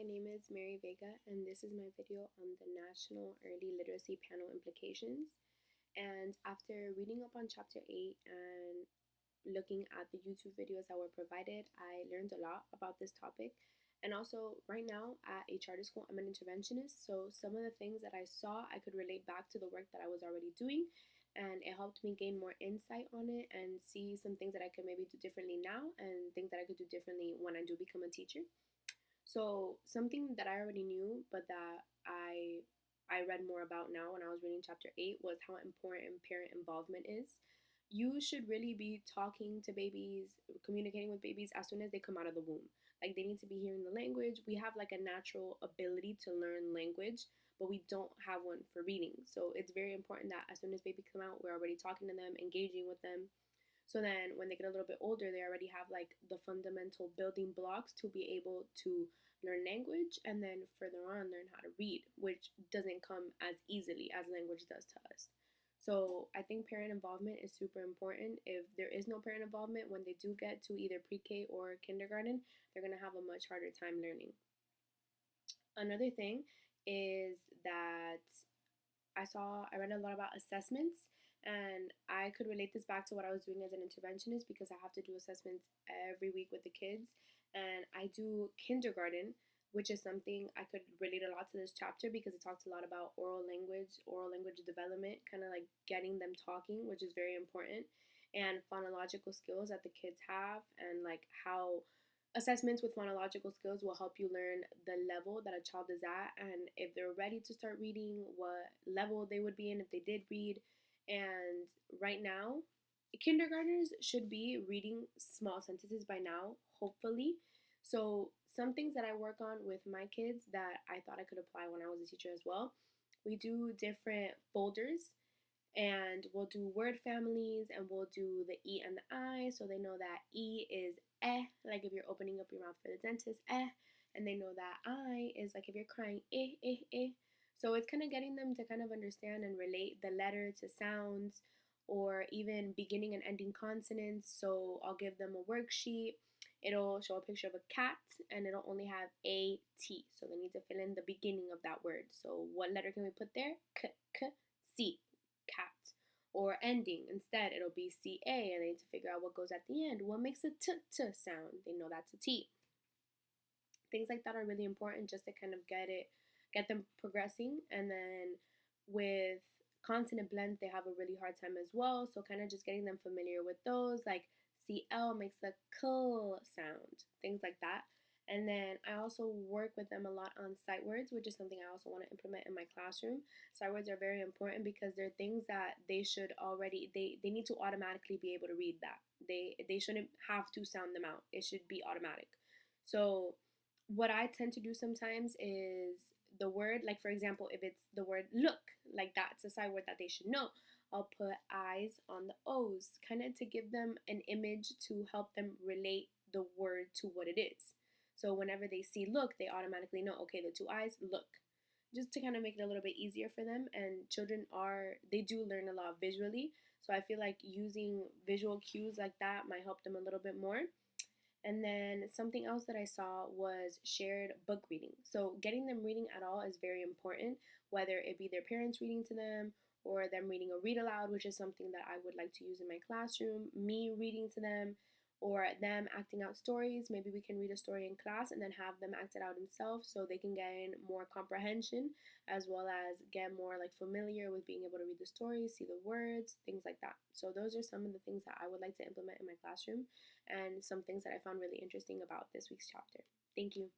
my name is Mary Vega, and this is my video on the National Early Literacy Panel implications. And after reading up on Chapter 8 and looking at the YouTube videos that were provided, I learned a lot about this topic. And also, right now at a charter school, I'm an interventionist, so some of the things that I saw, I could relate back to the work that I was already doing, and it helped me gain more insight on it and see some things that I could maybe do differently now and things that I could do differently when I do become a teacher. So something that I already knew, but that I read more about now when I was reading chapter 8 was how important parent involvement is. You should really be talking to babies, communicating with babies as soon as they come out of the womb. Like they need to be hearing the language. We have like a natural ability to learn language, but we don't have one for reading. So it's very important that as soon as babies come out, we're already talking to them, engaging with them, so then when they get a little bit older, they already have like the fundamental building blocks to be able to learn language and then further on learn how to read, which doesn't come as easily as language does to us. So I think parent involvement is super important. If there is no parent involvement, when they do get to either pre-K or kindergarten, they're going to have a much harder time learning. Another thing is that I read a lot about assessments, and I could relate this back to what I was doing as an interventionist because I have to do assessments every week with the kids, and I do kindergarten, which is something I could relate a lot to this chapter because it talks a lot about oral language development, kind of like getting them talking, which is very important, and phonological skills that the kids have, and like how assessments with phonological skills will help you learn the level that a child is at and if they're ready to start reading, what level they would be in if they did read. And right now, kindergartners should be reading small sentences by now, hopefully. So, some things that I work on with my kids that I thought I could apply when I was a teacher as well. We do different folders and we'll do word families and we'll do the E and the I so they know that E is like if you're opening up your mouth for the dentist, and they know that I is like if you're crying, eh. So it's kind of getting them to kind of understand and relate the letter to sounds or even beginning and ending consonants. So I'll give them a worksheet. It'll show a picture of a cat and it'll only have A T. So they need to fill in the beginning of that word. So what letter can we put there? K, C, cat. Or ending. Instead, it'll be CA, and they need to figure out what goes at the end. What makes a t sound? They know that's a T. Things like that are really important just to kind of get them progressing. And then with consonant blends, they have a really hard time as well. So kind of just getting them familiar with those, like CL makes the k sound, things like that. And then I also work with them a lot on sight words, which is something I also want to implement in my classroom. Sight words are very important because they're things that they should already they need to automatically be able to read that. They shouldn't have to sound them out. It should be automatic. So what I tend to do sometimes is the word, like for example, if it's the word look, like that's a sight word that they should know. I'll put eyes on the O's, kind of to give them an image to help them relate the word to what it is. So whenever they see look, they automatically know, okay, the two eyes, look. Just to kind of make it a little bit easier for them. And they do learn a lot visually. So I feel like using visual cues like that might help them a little bit more. And then something else that I saw was shared book reading. So getting them reading at all is very important, whether it be their parents reading to them or them reading a read aloud, which is something that I would like to use in my classroom, me reading to them, or them acting out stories. Maybe we can read a story in class and then have them act it out themselves so they can gain more comprehension as well as get more like familiar with being able to read the stories, see the words, things like that. So those are some of the things that I would like to implement in my classroom and some things that I found really interesting about this week's chapter. Thank you.